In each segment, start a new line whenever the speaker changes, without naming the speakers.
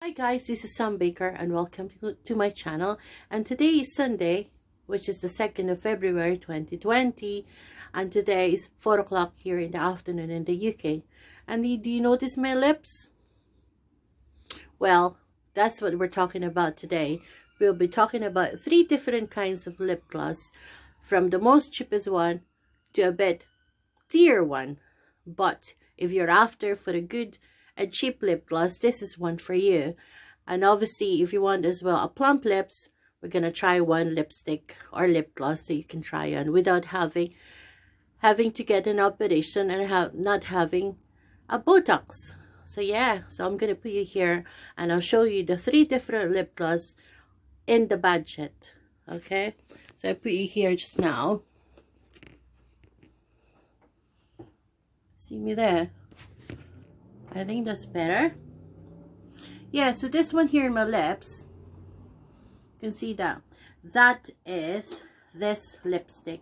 Hi guys, this is Sam Baker and welcome to my channel. And today is Sunday, which is the 2nd of February 2020, and today is 4 o'clock here in the afternoon in the UK. And do you notice my lips? Well, that's what we're talking about today. We'll be talking about 3 different kinds of lip gloss, from the most cheapest one to a bit dear one. But if you're after for a good and cheap lip gloss, this is one for you. And obviously, if you want as well a plump lips, we're gonna try one lipstick or lip gloss that you can try on without having to get an operation and not having a Botox. So yeah, so I'm gonna put you here and I'll show you the 3 different lip gloss in the budget. Okay, so I put you here just now. See me there? I think that's better. Yeah, so this one here in my lips, you can see that. That is this lipstick.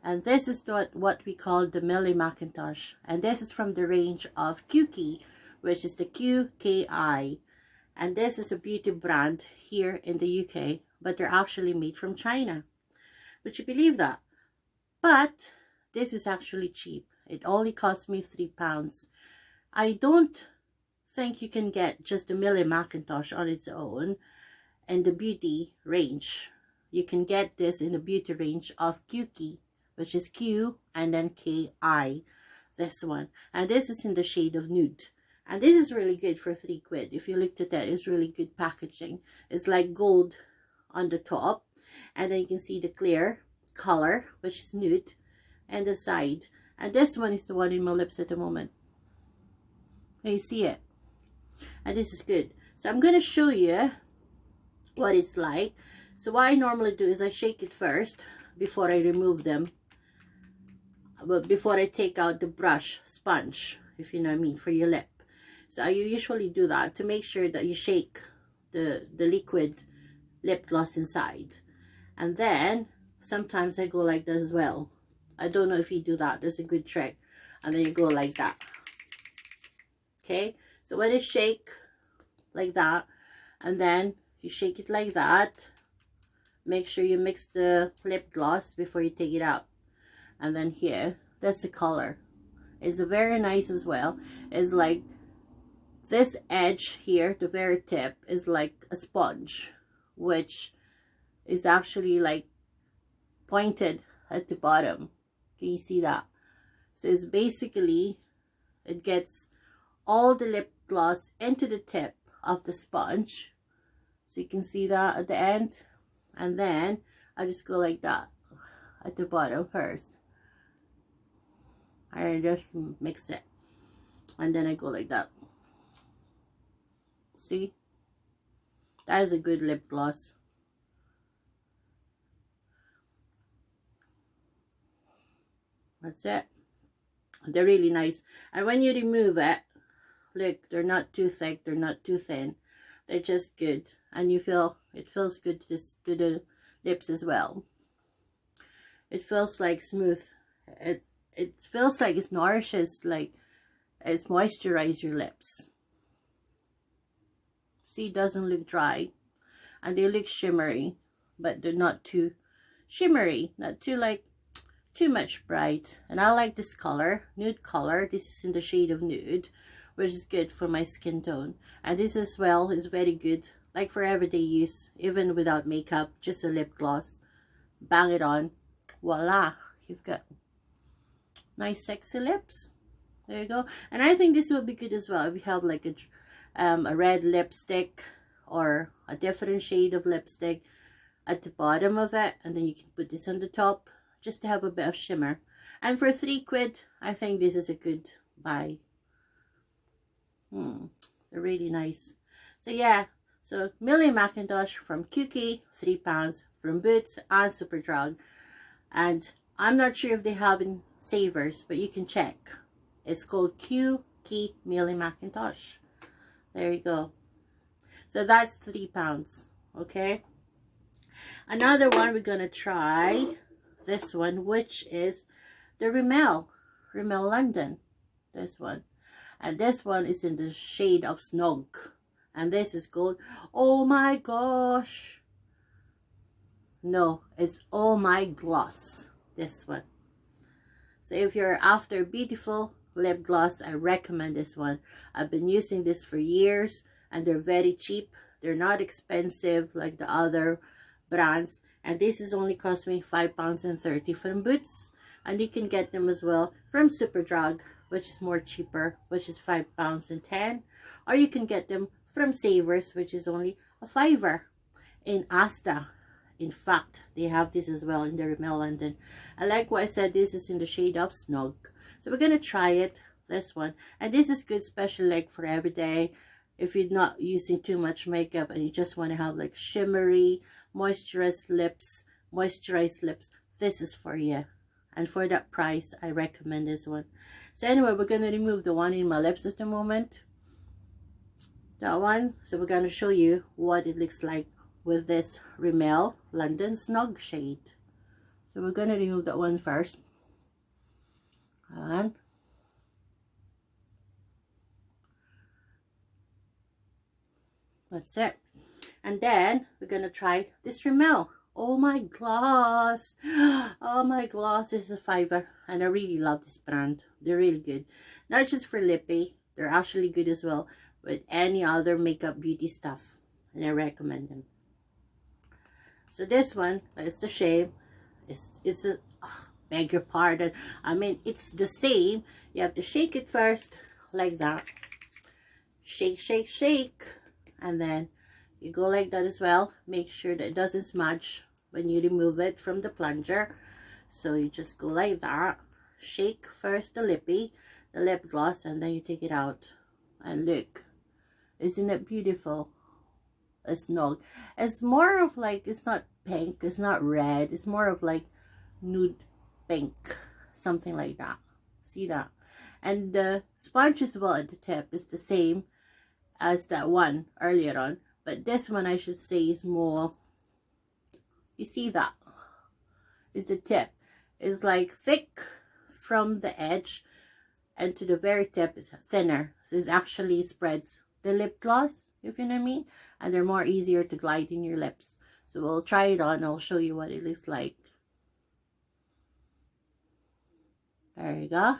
And this is what we call the Milllie Mackintosh. And this is from the range of QK, which is the QKI. And this is a beauty brand here in the UK, but they're actually made from China. Would you believe that? But this is actually cheap. It only cost me £3. I don't think you can get just the Milllie Mackintosh on its own in the beauty range. You can get this in the beauty range of QK, which is Q and then KI, this one. And this is in the shade of nude. And this is really good for £3. If you looked at that, it's really good packaging. It's like gold on the top. And then you can see the clear color, which is nude, and the side. And this one is the one in my lips at the moment. Can you see it? And this is good. So I'm going to show you what it's like. So what I normally do is I shake it first before I remove them. But before I take out the brush sponge, if you know what I mean, for your lip. So I usually do that to make sure that you shake the liquid lip gloss inside. And then sometimes I go like this as well. I don't know if you do that. That's a good trick. And then you go like that. Okay, so when it shake like that, and then you shake it like that, make sure you mix the lip gloss before you take it out. And then here, that's the color. It's very nice as well. It's like this edge here, the very tip, is like a sponge, which is actually like pointed at the bottom. Can you see that? So it's basically, it gets all the lip gloss into the tip of the sponge. So you can see that at the end. And then I just go like that at the bottom first. I just mix it. And then I go like that. See? That is a good lip gloss. That's it. They're really nice. And when you remove it, look, they're not too thick, they're not too thin. They're just good. And you feel, it feels good to the lips as well. It feels like smooth. It feels like it nourishes, like it's moisturized your lips. See, it doesn't look dry. And they look shimmery, but they're not too shimmery, not too like too much bright. And I like this color, nude color. This is in the shade of nude, which is good for my skin tone. And this as well is very good, like for everyday use, even without makeup, just a lip gloss. Bang it on, voila, you've got nice sexy lips. There you go. And I think this will be good as well if you have like a red lipstick or a different shade of lipstick at the bottom of it, and then you can put this on the top just to have a bit of shimmer. And for £3, I think this is a good buy. They're really nice. So yeah, so Milllie Mackintosh from QK, £3, from Boots and Superdrug. And I'm not sure if they have in Savers, but you can check. It's called QK Milllie Mackintosh. There you go. So that's £3, okay? Another one we're gonna try, this one, which is the Rimmel London. This one. And this one is in the shade of Snog. And this is gold. Oh my gosh. No, it's Oh My Gloss. This one. So if you're after beautiful lip gloss, I recommend this one. I've been using this for years and they're very cheap. They're not expensive like the other brands. And this is only cost me £5.30 from Boots. And you can get them as well from Superdrug, which is more cheaper, which is £5.10. Or you can get them from Savers, which is only a fiver. In Asta, in fact, they have this as well in the Rimmel London. I like what I said, this is in the shade of Snog. So we're going to try it, this one. And this is good, especially like for every day. If you're not using too much makeup and you just want to have like shimmery, moisturized lips, this is for you. And for that price, I recommend this one. So anyway, we're going to remove the one in my lips at the moment. That one. So we're going to show you what it looks like with this Rimmel London Snog shade. So we're going to remove that one first. And that's it. And then we're going to try this Rimmel. Oh my gloss. Oh my gloss. This is a fiver. And I really love this brand. They're really good. Not just for lippy. They're actually good as well with any other makeup beauty stuff. And I recommend them. So this one is the shade. It's a, beg your pardon. I mean, it's the same. You have to shake it first like that. Shake, shake, shake. And then you go like that as well. Make sure that it doesn't smudge when you remove it from the plunger. So you just go like that. Shake first the lippy, the lip gloss, and then you take it out. And look. Isn't it beautiful? A Snog. It's more of like, it's not pink, it's not red, it's more of like nude pink, something like that. See that? And the sponge as well at the tip is the same as that one earlier on, but this one I should say is more, you see that is the tip is like thick from the edge and to the very tip is thinner, so it actually spreads the lip gloss, if you know what I mean, and they're more easier to glide in your lips. So we'll try it on. I'll show you what it looks like. There you go.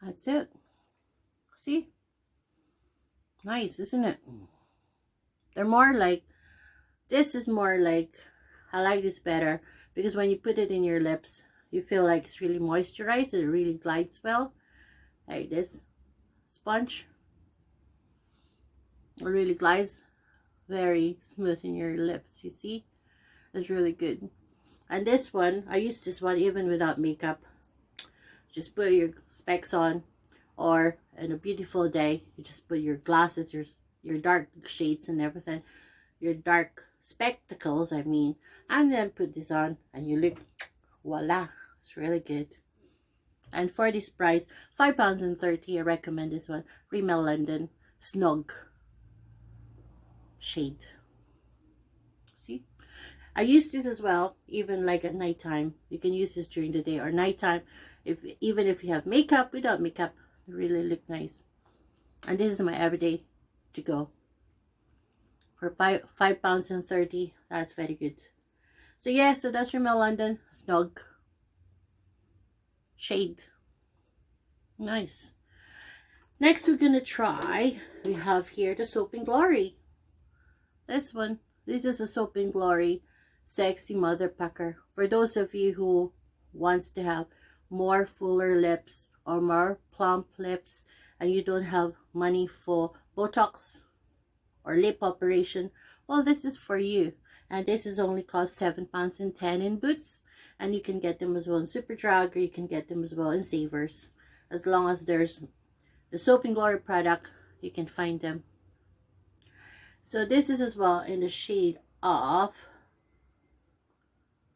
That's it. See? Nice, isn't it? They're more like, this is more like, I like this better because when you put it in your lips, you feel like it's really moisturized and it really glides well. Like this sponge. It really glides very smooth in your lips, you see? It's really good. And this one, I use this one even without makeup. Just put your specs on, or in a beautiful day, you just put your glasses, your dark shades and everything, your dark spectacles, I mean, and then put this on and you look, voila, it's really good. And for this price, £5.30, I recommend this one, Rimmel London Snog shade. See, I use this as well, even like at nighttime. You can use this during the day or nighttime, even if you have makeup, without makeup, it really look nice. And this is my everyday to go for £5.30. That's very good. So yeah, so that's Rimmel London Snog shade. Nice. Next we're gonna try, we have here the Soap and Glory. This one, this is a Soap and Glory Sexy Mother Pucker. For those of you who wants to have more fuller lips or more plump lips and you don't have money for Botox or lip operation, well, this is for you. And this is only cost £7.10 in Boots, and you can get them as well in Superdrug, or you can get them as well in Savers. As long as there's the Soap and Glory product, you can find them. So this is as well in the shade of,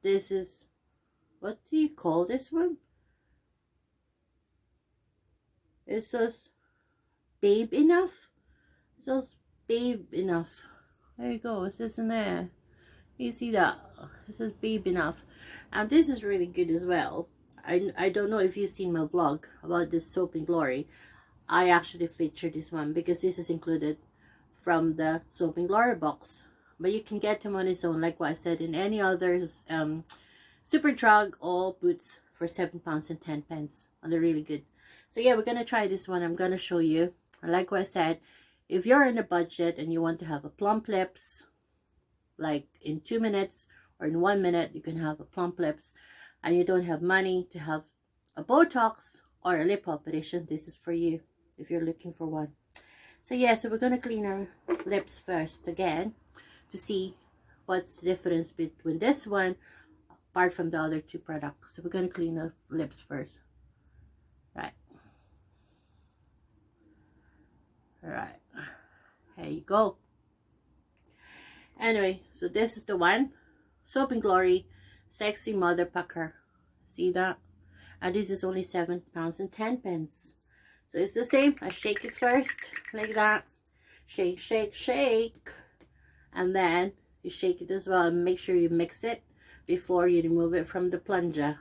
this is, what do you call this one? It says Babe Enough. It says Babe Enough. There you go. It says in there. You see that? It says Babe Enough. And this is really good as well. I don't know if you've seen my vlog about this Soap and Glory. I actually featured this one because this is included from the Soap and Glory box. But you can get them on its own, like what I said, in any others Superdrug or Boots for £7.10, and they're really good. So yeah, we're gonna try this one. I'm gonna show you. And like what I said, if you're in a budget and you want to have a plump lips, like in 2 minutes or in 1 minute, you can have a plump lips, and you don't have money to have a Botox or a lip operation, this is for you if you're looking for one. So yeah, so we're gonna clean our lips first again to see what's the difference between this one apart from the other two products. So we're going to clean the lips first. Right. Here you go. Anyway, so this is the one. Soap and Glory Sexy Mother Pucker. See that? And this is only £7.10. So it's the same. I shake it first like that. Shake, shake, shake. And then you shake it as well and make sure you mix it before you remove it from the plunger.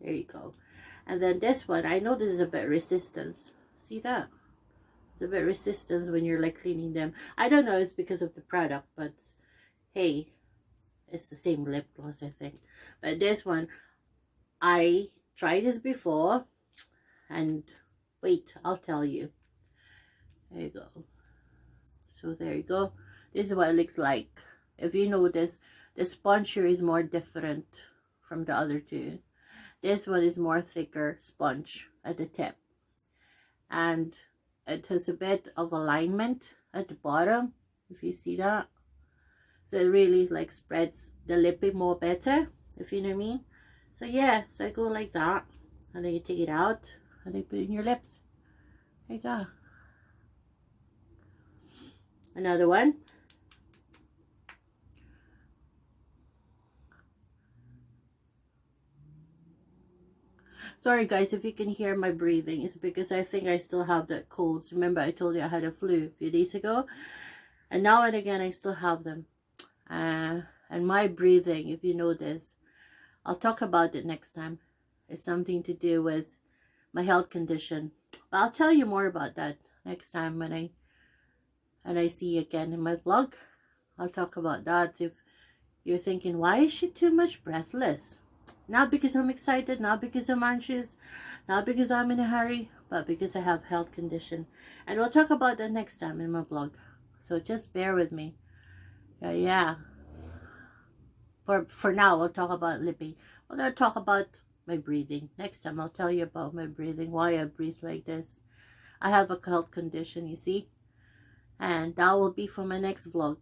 There you go. And then this one, I know this is a bit resistance. See that? It's a bit resistance when you're like cleaning them. I don't know, it's because of the product, but hey, it's the same lip gloss, I think. But this one, I tried this before, and wait, I'll tell you. There you go. So there you go. This is what it looks like. If you notice, the sponge here is more different from the other two. This one is more thicker sponge at the tip. And it has a bit of alignment at the bottom, if you see that. So it really like spreads the lippy more better, if you know what I mean. So yeah, so I go like that. And then you take it out and then put it in your lips. There you go. Another one. Sorry guys, if you can hear my breathing, it's because I think I still have that cold. Remember I told you I had a flu a few days ago, and now and again I still have them. And my breathing, if you notice, I'll talk about it next time. It's something to do with my health condition, but I'll tell you more about that next time when I see you again in my vlog. I'll talk about that. If you're thinking, why is she too much breathless? Not because I'm excited, not because I'm anxious, not because I'm in a hurry, but because I have health condition. And we'll talk about that next time in my vlog. So just bear with me. Yeah. For now, we'll talk about lippy. We're going to talk about my breathing. Next time, I'll tell you about my breathing, why I breathe like this. I have a health condition, you see. And that will be for my next vlog.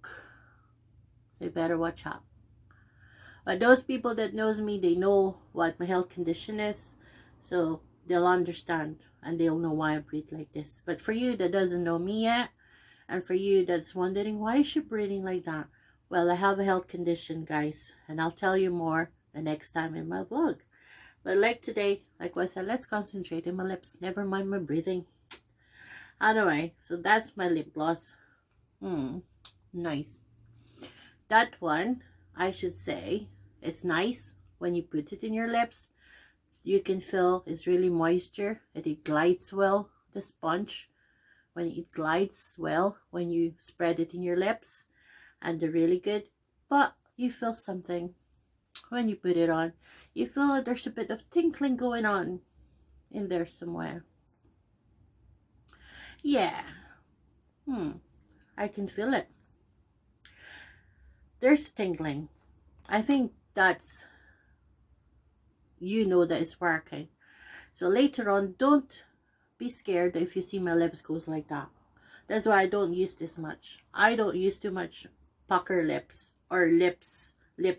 So you better watch out. But those people that knows me, they know what my health condition is. So they'll understand and they'll know why I breathe like this. But for you that doesn't know me yet, and for you that's wondering, why is she breathing like that? Well, I have a health condition, guys. And I'll tell you more the next time in my vlog. But like today, like I said, let's concentrate on my lips. Never mind my breathing. Anyway, so that's my lip gloss. Nice. That one, I should say, it's nice when you put it in your lips. You can feel it's really moisture and it glides well, the sponge. When it glides well when you spread it in your lips, and they're really good. But you feel something when you put it on. You feel like there's a bit of tinkling going on in there somewhere. Yeah. I can feel it. There's tingling. I think that's, you know, that it's working. So later on, don't be scared if you see my lips goes like that. That's why I don't use this much. I don't use too much pucker lips or lip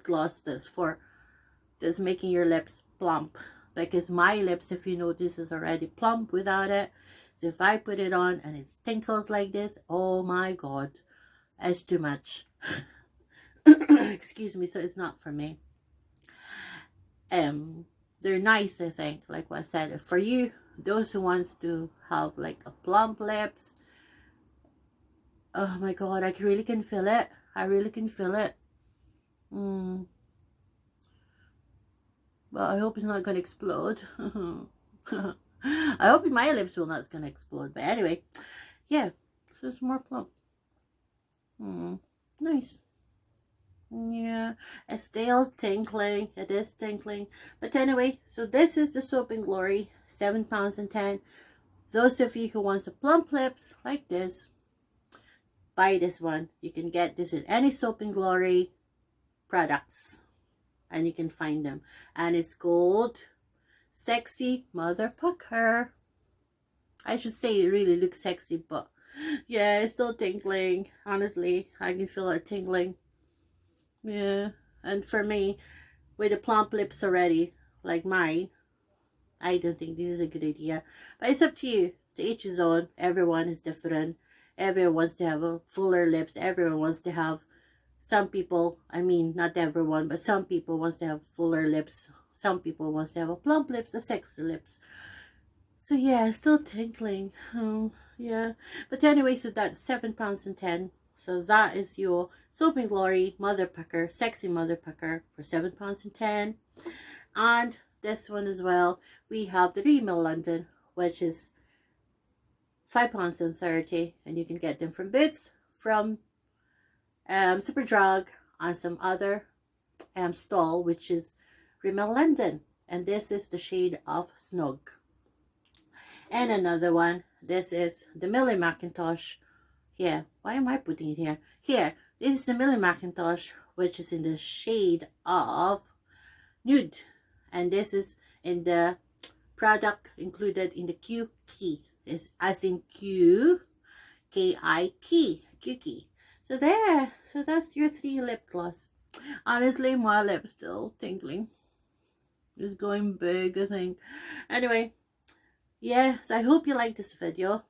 gloss that's making your lips plump. Because my lips, if you notice, is already plump without it. So if I put it on and it tinkles like this, oh my god, it's too much. Excuse me, so it's not for me. They're nice, I think, like what I said. For you, those who wants to have like a plump lips, oh my god, I really can feel it. I really can feel it. My Well, I hope it's not gonna explode. I hope my lips will not gonna explode. But anyway, yeah, so it's more plump. Nice. Yeah, it's still tinkling. It is tinkling. But anyway, so this is the Soap and Glory, £7.10. Those of you who wants a plump lips like this, buy this one. You can get this in any Soap and Glory products, and you can find them. And it's called Sexy Mother Pucker. I should say it really looks sexy, but yeah, it's still tingling. Honestly, I can feel it tingling. Yeah, and for me, with the plump lips already, like mine, I don't think this is a good idea. But it's up to you. To each his own. Everyone is different. Everyone wants to have a fuller lips. Everyone wants to have, some people, I mean, not everyone, but some people wants to have fuller lips. Some people wants to have a plump lips, a sexy lips. So yeah, still tinkling. Yeah. But anyway, so that's £7.10. So that is your Soap and Glory Mother Pucker, Sexy Mother Pucker for £7.10. And this one as well, we have the Rimmel London, which is £5.30, and you can get them from Boots, from Superdrug, and some other stall, which is Rimmel London, and this is the shade of Snug. And another one, this is the Milllie Mackintosh. Yeah, why am I putting it here? Here, this is the Milllie Mackintosh, which is in the shade of Nude, and this is in the product included in the Q key, is as in Q K-I key, Q key. So there, so that's your 3 lip gloss. Honestly, my lips still tingling. It's going big, I think. Anyway, yeah, so I hope you like this video.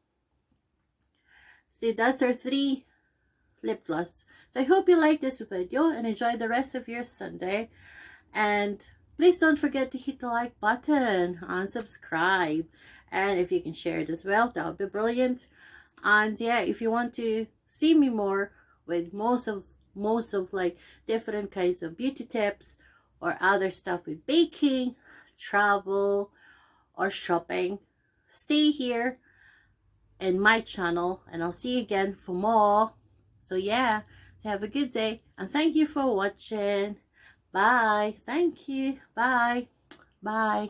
See, that's our 3 lip gloss. So I hope you like this video and enjoy the rest of your Sunday. And please don't forget to hit the like button and subscribe. And if you can share it as well, that would be brilliant. And yeah, if you want to see me more with most of like different kinds of beauty tips or other stuff with baking, travel, or shopping, stay here in my channel, and I'll see you again for more. So yeah, so have a good day, and thank you for watching. Bye. Thank you. Bye. Bye.